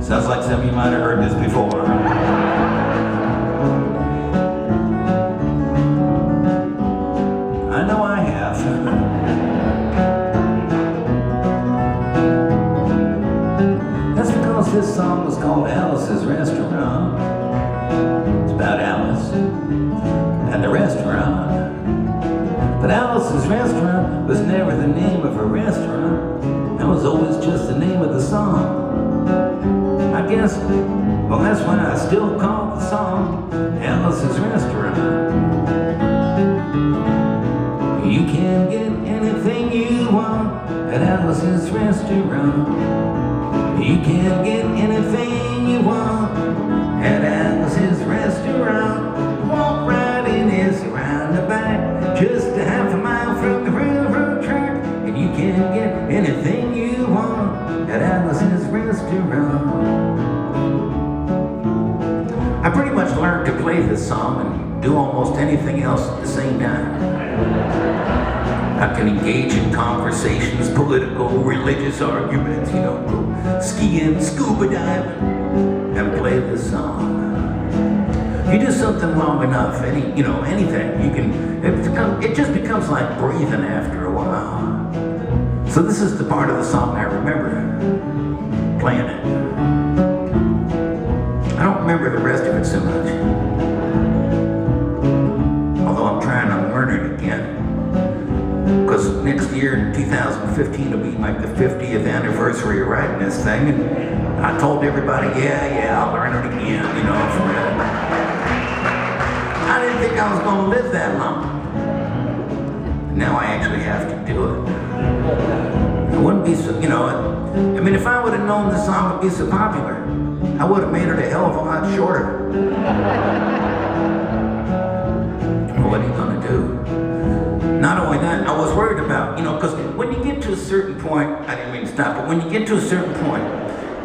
Sounds like some of you might have heard this before. I know I have. That's because this song was called Alice's Restaurant. It's about Alice and the restaurant. But Alice's Restaurant was never the name of her restaurant. That was always just the name of the song. I guess, well, that's why I still call the song Alice's Restaurant. You can get anything you want at Alice's Restaurant. You can get anything you want at Alice's Restaurant. Walk right in, it's around the back, just a half a mile from the railroad track. And you can get anything you want at Alice's Restaurant. I pretty much learned to play this song and do almost anything else at the same time. I can engage in conversations, political, religious arguments, you know, go skiing, scuba diving, and play this song. You do something long enough, anything, you can, it just becomes like breathing after a while. So this is the part of the song I remember playing it. I don't remember the rest of it so much, although I'm trying to learn it again. Because next year, in 2015, will be like the 50th anniversary of writing this thing, and I told everybody, yeah, I'll learn it again, you know, forever. I didn't think I was going to live that long. Now I actually have to do it. It wouldn't be so, I mean, if I would have known this song would be so popular, I would have made it a hell of a lot shorter. What are you going to do? Not only that, I was worried about, because when you get to a certain point, I didn't mean to stop, but when you get to a certain point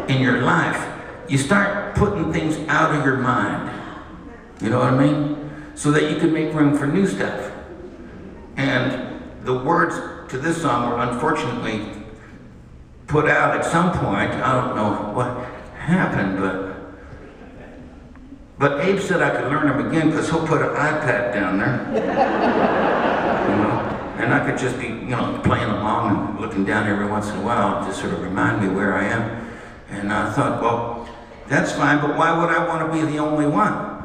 in your life, you start putting things out of your mind. You know what I mean? So that you can make room for new stuff. And the words to this song were unfortunately put out at some point. I don't know what happened, but Abe said I could learn them again because he'll put an iPad down there. And I could just be, playing along and looking down every once in a while, just sort of remind me where I am. And I thought, well, that's fine, but why would I want to be the only one?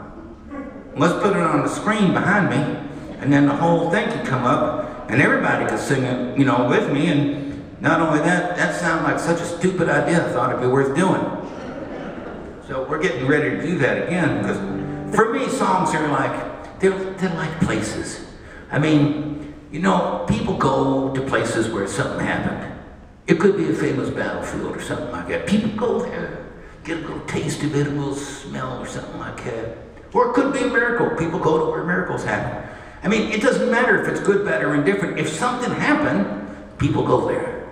Let's put it on the screen behind me, and then the whole thing could come up, and everybody could sing it, with me. And not only that, that sounded like such a stupid idea. I thought it'd be worth doing. So we're getting ready to do that again, because for me, songs are like, they're like places. I mean, people go to places where something happened. It could be a famous battlefield or something like that. People go there, get a little taste of it, a little smell or something like that. Or it could be a miracle. People go to where miracles happen. I mean, it doesn't matter if it's good, bad, or indifferent. If something happened, people go there.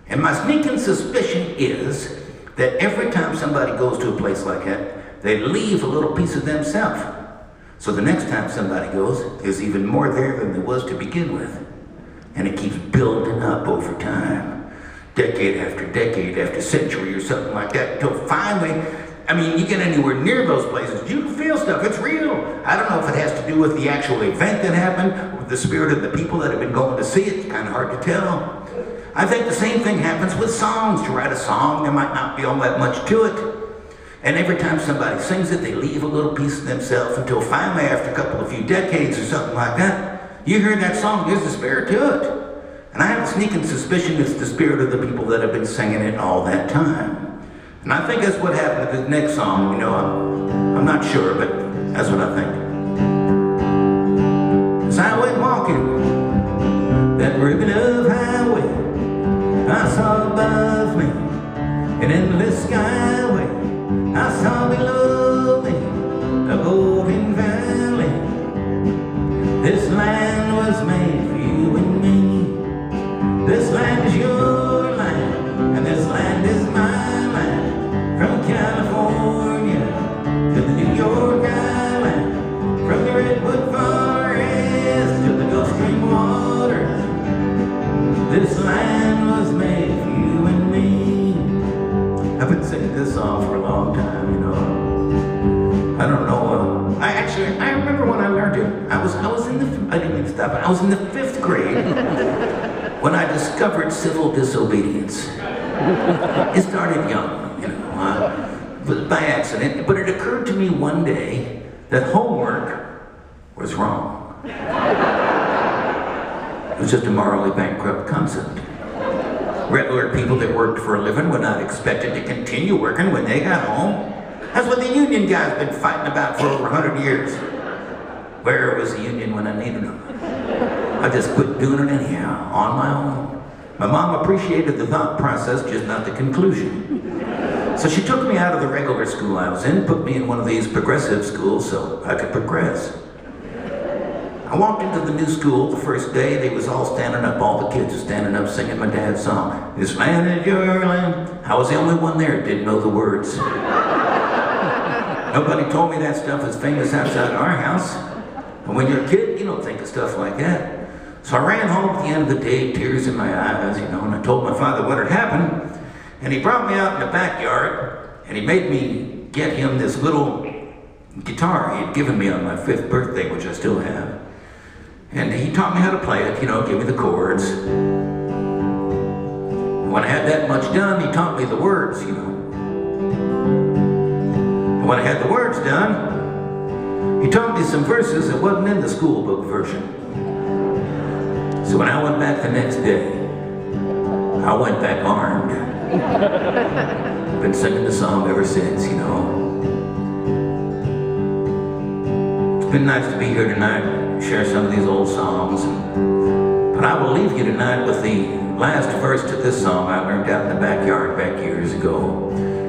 And my sneaking suspicion is that every time somebody goes to a place like that, they leave a little piece of themselves. So the next time somebody goes, there's even more there than there was to begin with. And it keeps building up over time. Decade after century or something like that, until finally, you get anywhere near those places, you can feel stuff, it's real. I don't know if it has to do with the actual event that happened, with the spirit of the people that have been going to see it. It's kind of hard to tell. I think the same thing happens with songs. You write a song, there might not be all that much to it. And every time somebody sings it, they leave a little piece of themselves until finally, after a few decades or something like that, you hear that song, there's the spirit to it. And I have a sneaking suspicion it's the spirit of the people that have been singing it all that time. And I think that's what happened to this next song. I'm not sure, but that's what I think. As I went walking that ribbon of highway, I saw above me an endless skyway. I saw below me a golden valley. This land was made for you and me. This land is your land, and this land is my land. From California to the New York Island, from the Redwood Forest to the Gulf Stream waters, this land was made for you and me. I've been saying this this song for a long time, you know. I don't know. I remember when I learned it. I was in the, I didn't mean to stop it. I was in the 5th grade when I discovered civil disobedience. It started young, you know, but by accident. But it occurred to me one day that homework was wrong. It was just a morally bankrupt concept. Regular people that worked for a living were not expected to continue working when they got home. That's what the union guys been fighting about for over 100 years. Where was the union when I needed them? I just quit doing it anyhow, on my own. My mom appreciated the thought process, just not the conclusion. So she took me out of the regular school I was in, put me in one of these progressive schools so I could progress. I walked into the new school the first day. They was all standing up, all the kids were standing up singing my dad's song. This land is your land. I was the only one there that didn't know the words. Nobody told me that stuff is famous outside our house. And when you're a kid, you don't think of stuff like that. So I ran home at the end of the day, tears in my eyes, you know, and I told my father what had happened. And he brought me out in the backyard, and he made me get him this little guitar he had given me on my 5th birthday, which I still have. And he taught me how to play it, you know, give me the chords. When I had that much done, he taught me the words, you know. And when I had the words done, he taught me some verses that wasn't in the school book version. So when I went back the next day, I went back armed. Been singing the song ever since, you know. It's been nice to be here tonight. Share some of these old songs. But I will leave you tonight with the last verse to this song I learned out in the backyard back years ago.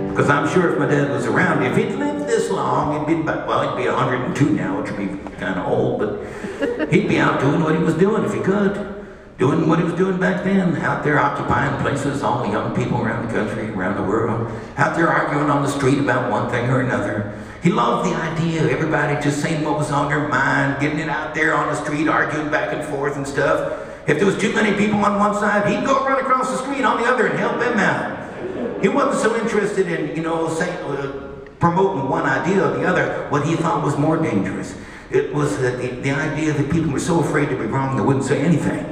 Because I'm sure if my dad was around, if he'd lived this long, he'd be about, well, he'd be 102 now, which would be kind of old, but he'd be out doing what he was doing if he could. Doing what he was doing back then, out there occupying places, all the young people around the country, around the world, out there arguing on the street about one thing or another. He loved the idea of everybody just saying what was on their mind, getting it out there on the street, arguing back and forth and stuff. If there was too many people on one side, he'd go run across the street on the other and help them out. He wasn't so interested in, you know, promoting one idea or the other. What he thought was more dangerous, it was the idea that people were so afraid to be wrong they wouldn't say anything.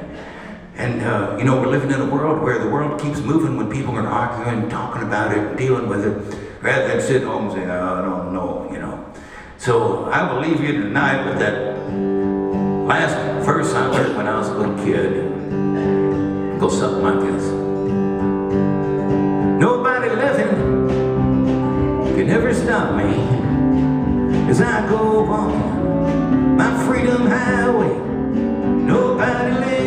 And, you know, we're living in a world where the world keeps moving when people are arguing, talking about it, dealing with it, rather than sit home and say, oh, I don't know, you know. So I will leave you tonight with that last verse I learned when I was a little kid. It goes something like this. Nobody living can ever stop me as I go walking my freedom highway. Nobody living